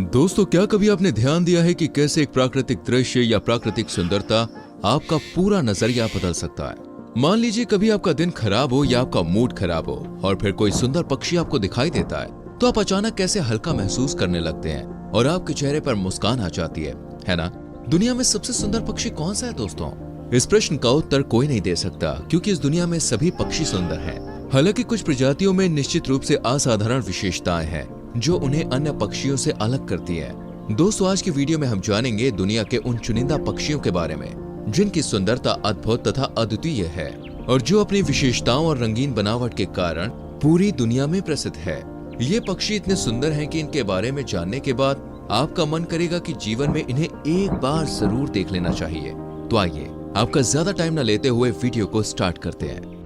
दोस्तों, क्या कभी आपने ध्यान दिया है कि कैसे एक प्राकृतिक दृश्य या प्राकृतिक सुंदरता आपका पूरा नजरिया बदल सकता है। मान लीजिए कभी आपका दिन खराब हो या आपका मूड खराब हो और फिर कोई सुंदर पक्षी आपको दिखाई देता है तो आप अचानक कैसे हल्का महसूस करने लगते हैं और आपके चेहरे पर मुस्कान आ जाती है ना। दुनिया में सबसे सुंदर पक्षी कौन सा है दोस्तों? इस प्रश्न का उत्तर कोई नहीं दे सकता क्योंकि इस दुनिया में सभी पक्षी सुंदर हैं। हालांकि कुछ प्रजातियों में निश्चित रूप से असाधारण विशेषताएं हैं जो उन्हें अन्य पक्षियों से अलग करती है। दोस्तों, आज की वीडियो में हम जानेंगे दुनिया के उन चुनिंदा पक्षियों के बारे में जिनकी सुंदरता अद्भुत तथा अद्वितीय है और जो अपनी विशेषताओं और रंगीन बनावट के कारण पूरी दुनिया में प्रसिद्ध है। ये पक्षी इतने सुंदर हैं कि इनके बारे में जानने के बाद आपका मन करेगा कि जीवन में इन्हें एक बार जरूर देख लेना चाहिए। तो आइए आपका ज्यादा टाइम न लेते हुए वीडियो को स्टार्ट करते हैं।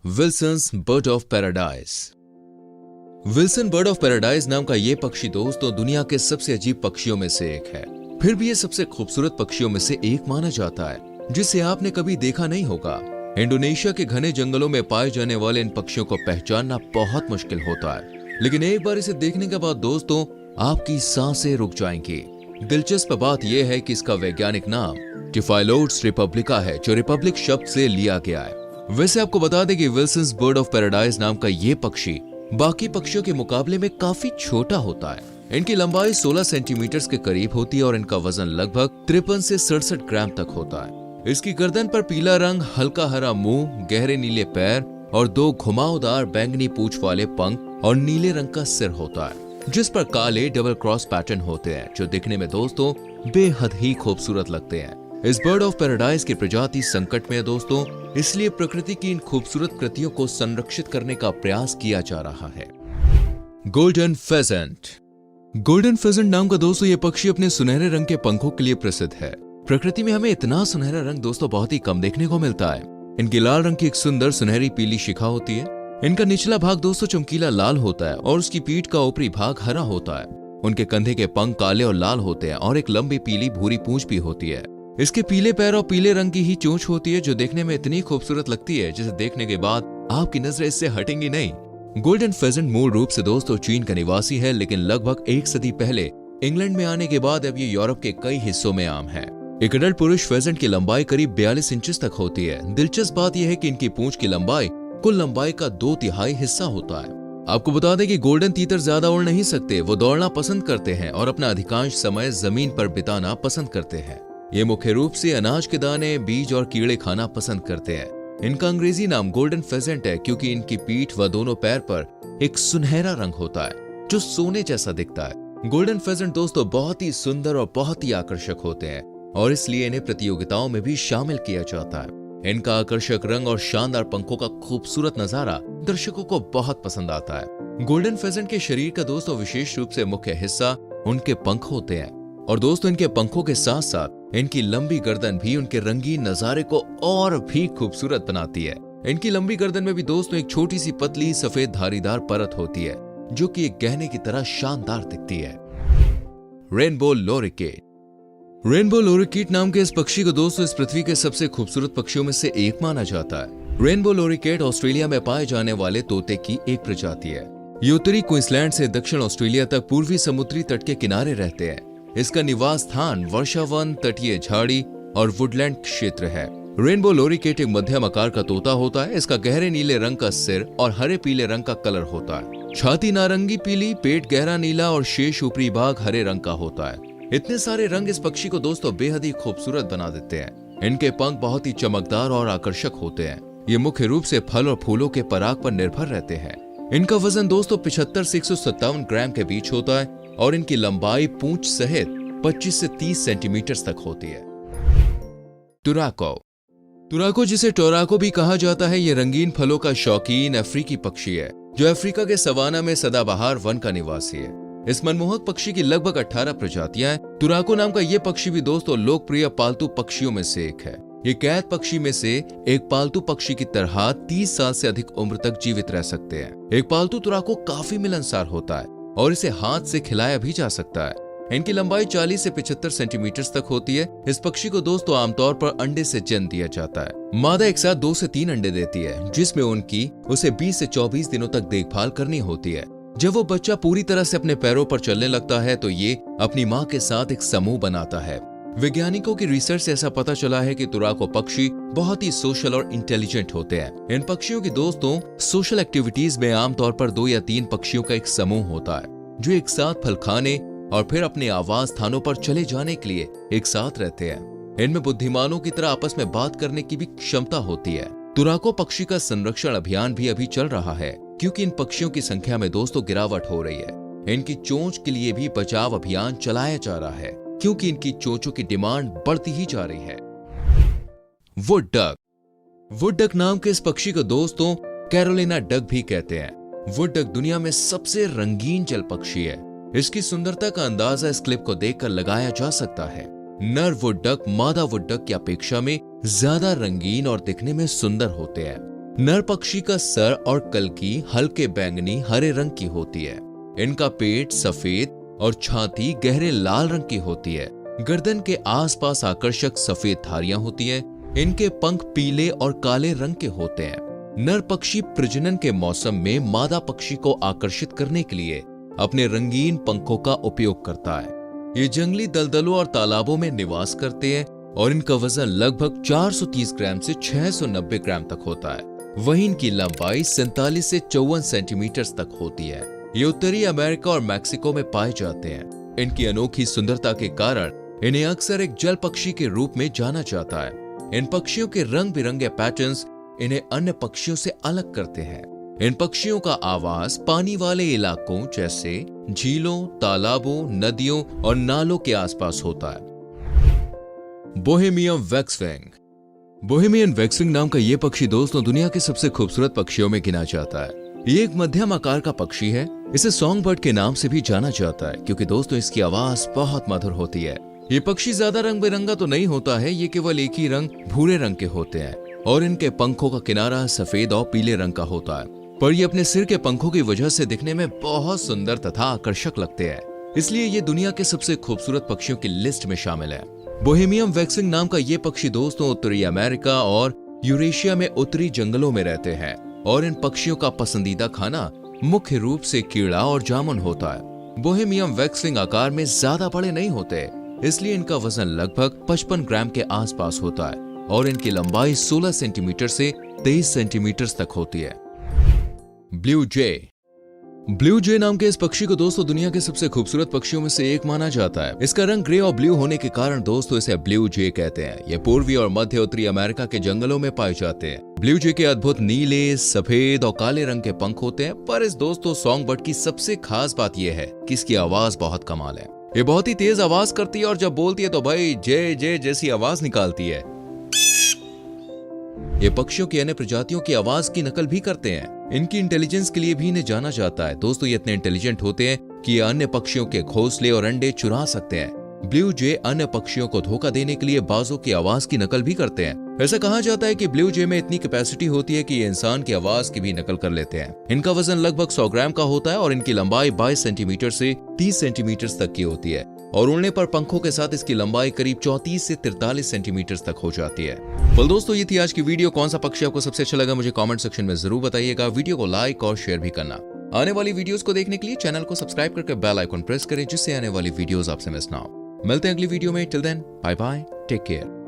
Wilson's bird of paradise. Wilson bird of paradise नाम का ये पक्षी दोस्तों दुनिया के सबसे अजीब पक्षियों में से एक है। फिर भी ये सबसे खूबसूरत पक्षियों में से एक माना जाता है जिसे आपने कभी देखा नहीं होगा। इंडोनेशिया के घने जंगलों में पाए जाने वाले इन पक्षियों को पहचानना बहुत मुश्किल होता है, लेकिन एक बार इसे देखने के बाद दोस्तों आपकी सांसें रुक जाएंगी। दिलचस्प बात यह है कि इसका वैज्ञानिक नाम टिफाइलोड्स रिपब्लिका है, जो रिपब्लिक शब्द से लिया गया है। वैसे आपको बता दें कि विल्सन्स बर्ड ऑफ पैराडाइज नाम का ये पक्षी बाकी पक्षियों के मुकाबले में काफी छोटा होता है। इनकी लंबाई 16 सेंटीमीटर के करीब होती है और इनका वजन लगभग 53 से 67 ग्राम तक होता है। इसकी गर्दन पर पीला रंग, हल्का हरा मुंह, गहरे नीले पैर और 2 घुमावदार बैंगनी पूंछ वाले पंख और नीले रंग का सिर होता है जिस पर काले डबल क्रॉस पैटर्न होते हैं जो दिखने में दोस्तों बेहद ही खूबसूरत लगते हैं। इस बर्ड ऑफ पैराडाइज की प्रजाति संकट में है दोस्तों, इसलिए प्रकृति की इन खूबसूरत कृतियों को संरक्षित करने का प्रयास किया जा रहा है। Golden pheasant. गोल्डन फेजेंट नाम का दोस्तों ये पक्षी अपने सुनहरे रंग के पंखों के लिए प्रसिद्ध है। प्रकृति में हमें इतना सुनहरा रंग दोस्तों बहुत ही कम देखने को मिलता है। इनकी लाल रंग की एक सुंदर सुनहरी पीली शिखा होती है। इनका निचला भाग दोस्तों चमकीला लाल होता है और उसकी पीठ का ऊपरी भाग हरा होता है। उनके कंधे के पंख काले और लाल होते हैं और एक लंबी पीली भूरी पूंछ भी होती है। इसके पीले पैर और पीले रंग की ही चोंच होती है जो देखने में इतनी खूबसूरत लगती है जिसे देखने के बाद आपकी नजरें इससे हटेंगी नहीं। गोल्डन फेजेंट मूल रूप से दोस्तों चीन का निवासी है, लेकिन लगभग 1 सदी पहले इंग्लैंड में आने के बाद अब ये यूरोप के कई हिस्सों में आम है। एक अडल्ट पुरुष फेजेंट की लंबाई करीब 42 इंच तक होती है। दिलचस्प बात यह है कि इनकी पूंछ की लंबाई कुल लंबाई का 2/3 हिस्सा होता है। आपको बता दें कि गोल्डन तीतर ज्यादा उड़ नहीं सकते, वो दौड़ना पसंद करते हैं और अपना अधिकांश समय जमीन पर बिताना पसंद करते हैं। ये मुख्य रूप से अनाज के दाने, बीज और कीड़े खाना पसंद करते हैं। इनका अंग्रेजी नाम गोल्डन फेजेंट है क्योंकि इनकी पीठ व दोनों पैर पर एक सुनहरा रंग होता है जो सोने जैसा दिखता है। गोल्डन फेजेंट दोस्तों बहुत ही सुंदर और बहुत ही आकर्षक होते हैं और इसलिए इन्हें प्रतियोगिताओं में भी शामिल किया जाता है। इनका आकर्षक रंग और शानदार पंखों का खूबसूरत नजारा दर्शकों को बहुत पसंद आता है। गोल्डन फेजेंट के शरीर का दोस्तों विशेष रूप से मुख्य हिस्सा उनके पंख होते हैं और दोस्तों इनके पंखों के साथ साथ इनकी लंबी गर्दन भी उनके रंगीन नजारे को और भी खूबसूरत बनाती है। इनकी लंबी गर्दन में भी दोस्तों एक छोटी सी पतली सफेद धारीदार परत होती है जो कि एक गहने की तरह शानदार दिखती है। रेनबो लोरिकेट। रेनबो लोरिकेट नाम के इस पक्षी को दोस्तों इस पृथ्वी के सबसे खूबसूरत पक्षियों में से एक माना जाता है। रेनबो लोरिकेट ऑस्ट्रेलिया में पाए जाने वाले तोते की एक प्रजाति है। ये उत्तरी क्वींसलैंड से दक्षिण ऑस्ट्रेलिया तक पूर्वी समुद्री तट के किनारे रहते हैं। इसका निवास स्थान वर्षावन, तटीय झाड़ी और वुडलैंड क्षेत्र है। रेनबो लोरिकेट एक मध्यम आकार का तोता होता है। इसका गहरे नीले रंग का सिर और हरे पीले रंग का कलर होता है। छाती नारंगी पीली, पेट गहरा नीला और शेष ऊपरी भाग हरे रंग का होता है। इतने सारे रंग इस पक्षी को दोस्तों बेहद ही खूबसूरत बना देते हैं। इनके पंख बहुत ही चमकदार और आकर्षक होते हैं। ये मुख्य रूप से फल और फूलों के पराग पर निर्भर रहते हैं। इनका वजन दोस्तों 75 से 157 ग्राम के बीच होता है और इनकी लंबाई पूंछ सहित 25 से 30 सेंटीमीटर तक होती है। टुराको। टुराको जिसे टोराको भी कहा जाता है, ये रंगीन फलों का शौकीन अफ्रीकी पक्षी है जो अफ्रीका के सवाना में सदाबहार वन का निवासी है। इस मनमोहक पक्षी की लगभग 18 प्रजातियां हैं। टुराको नाम का ये पक्षी भी दोस्तों लोकप्रिय पालतू पक्षियों में से एक है। ये कैद पक्षी में से एक पालतू पक्षी की तरह 30 साल से अधिक उम्र तक जीवित रह सकते हैं। एक पालतू टुराको काफी मिलनसार होता है और इसे हाथ से खिलाया भी जा सकता है। इनकी लंबाई 40 से 75 सेंटीमीटर तक होती है। इस पक्षी को दोस्तों आमतौर पर अंडे से जन्म दिया जाता है। मादा एक साथ 2 से 3 अंडे देती है जिसमें उसे 20 से 24 दिनों तक देखभाल करनी होती है। जब वो बच्चा पूरी तरह से अपने पैरों पर चलने लगता है तो ये अपनी माँ के साथ एक समूह बनाता है। वैज्ञानिकों की रिसर्च से ऐसा पता चला है कि तुराको पक्षी बहुत ही सोशल और इंटेलिजेंट होते हैं। इन पक्षियों की दोस्तों सोशल एक्टिविटीज में आमतौर पर 2 या 3 पक्षियों का एक समूह होता है जो एक साथ फल खाने और फिर अपने आवास स्थानों पर चले जाने के लिए एक साथ रहते हैं। इनमें बुद्धिमानों की तरह आपस में बात करने की भी क्षमता होती है। तुराको पक्षी का संरक्षण अभियान भी अभी चल रहा है क्योंकि इन पक्षियों की संख्या में दोस्तों गिरावट हो रही है। इनकी चोंच के लिए भी बचाव अभियान चलाया जा रहा है क्योंकि इनकी चोंचों की डिमांड बढ़ती ही जा रही है। Wood duck. वुड डक नाम के इस पक्षी को दोस्तों कैरोलिना डक भी कहते हैं। वुड डक दुनिया में सबसे रंगीन जल पक्षी है। इसकी सुंदरता का अंदाजा इस क्लिप को देखकर लगाया जा सकता है। नर वुड डक मादा वुड डक की अपेक्षा में ज्यादा रंगीन और दिखने में सुंदर होते हैं। नर पक्षी का सर और कलकी हल्के बैंगनी हरे रंग की होती है। इनका पेट सफेद और छाती गहरे लाल रंग की होती है। गर्दन के आसपास आकर्षक सफेद धारियां होती हैं। इनके पंख पीले और काले रंग के होते हैं। नर पक्षी प्रजनन के मौसम में मादा पक्षी को आकर्षित करने के लिए अपने रंगीन पंखों का उपयोग करता है। ये जंगली दलदलों और तालाबों में निवास करते हैं और इनका वजन लगभग 430 ग्राम से 690 ग्राम तक होता है। वहीं इनकी लंबाई 47 से 54 सेंटीमीटर तक होती है। ये उत्तरी अमेरिका और मैक्सिको में पाए जाते हैं। इनकी अनोखी सुंदरता के कारण इन्हें अक्सर एक जल पक्षी के रूप में जाना जाता है। इन पक्षियों के रंग बिरंगे पैटर्न्स इन्हें अन्य पक्षियों से अलग करते हैं। इन पक्षियों का आवास पानी वाले इलाकों जैसे झीलों, तालाबों, नदियों और नालों के आसपास होता है। बोहेमियन वैक्सविंग। बोहेमियन वैक्सविंग नाम का यह पक्षी दोस्तों दुनिया के सबसे खूबसूरत पक्षियों में गिना जाता है। ये एक मध्यम आकार का पक्षी है। इसे सॉन्ग बर्ड के नाम से भी जाना जाता है क्योंकि दोस्तों इसकी आवाज बहुत मधुर होती है। ये पक्षी ज्यादा रंग बिरंगा तो नहीं होता है, ये केवल एक ही रंग भूरे रंग के होते हैं और इनके पंखों का किनारा सफेद और पीले रंग का होता है। पर ये अपने सिर के पंखों की वजह से दिखने में बहुत सुंदर तथा आकर्षक लगते हैं, इसलिए ये दुनिया के सबसे खूबसूरत पक्षियों की लिस्ट में शामिल है। बोहेमियन वैक्सविंग नाम का ये पक्षी दोस्तों उत्तरी अमेरिका और यूरेशिया में उत्तरी जंगलों में रहते हैं और इन पक्षियों का पसंदीदा खाना मुख्य रूप से कीड़ा और जामुन होता है। बोहेमियन वैक्सविंग आकार में ज्यादा बड़े नहीं होते, इसलिए इनका वजन लगभग 55 ग्राम के आसपास होता है और इनकी लंबाई 16 सेंटीमीटर से 23 सेंटीमीटर तक होती है। ब्लू जे। ब्लू जे नाम के इस पक्षी को दोस्तों दुनिया के सबसे खूबसूरत पक्षियों में से एक माना जाता है। इसका रंग ग्रे और ब्लू होने के कारण दोस्तों इसे ब्लू जे कहते हैं। ये पूर्वी और मध्य उत्तरी अमेरिका के जंगलों में पाए जाते हैं। ब्लू जे के अद्भुत नीले, सफेद और काले रंग के पंख होते हैं, पर इस दोस्तों सॉन्ग बर्ड की सबसे खास बात यह है कि इसकी आवाज बहुत कमाल है। ये बहुत ही तेज आवाज करती है और जब बोलती है तो भाई जे जे जैसी आवाज निकालती है। ये पक्षियों की अन्य प्रजातियों की आवाज की नकल भी करते हैं। इनकी इंटेलिजेंस के लिए भी इन्हें जाना जाता है। दोस्तों ये इतने इंटेलिजेंट होते हैं कि ये अन्य पक्षियों के घोंसले और अंडे चुरा सकते हैं। ब्लू जे अन्य पक्षियों को धोखा देने के लिए बाजों की आवाज की नकल भी करते हैं। ऐसा कहा जाता है कि ब्लू जे में इतनी कैपेसिटी होती है कि ये इंसान की आवाज की भी नकल कर लेते हैं। इनका वजन लगभग 100 ग्राम का होता है और इनकी लंबाई 22 सेंटीमीटर से 30 सेंटीमीटर तक की होती है और उड़ने पर पंखों के साथ इसकी लंबाई करीब 34 से 43 सेंटीमीटर तक हो जाती है। well, दोस्तों ये थी आज की वीडियो। कौन सा पक्षी आपको सबसे अच्छा लगा मुझे कमेंट सेक्शन में जरूर बताइएगा। वीडियो को लाइक और शेयर भी करना। आने वाली वीडियोस को देखने के लिए चैनल को सब्सक्राइब करके बेल आइकन प्रेस करें जिससे आने वाली वीडियोस आपसे मिस ना हो। मिलते हैं अगली वीडियो में। Till then bye bye, take care.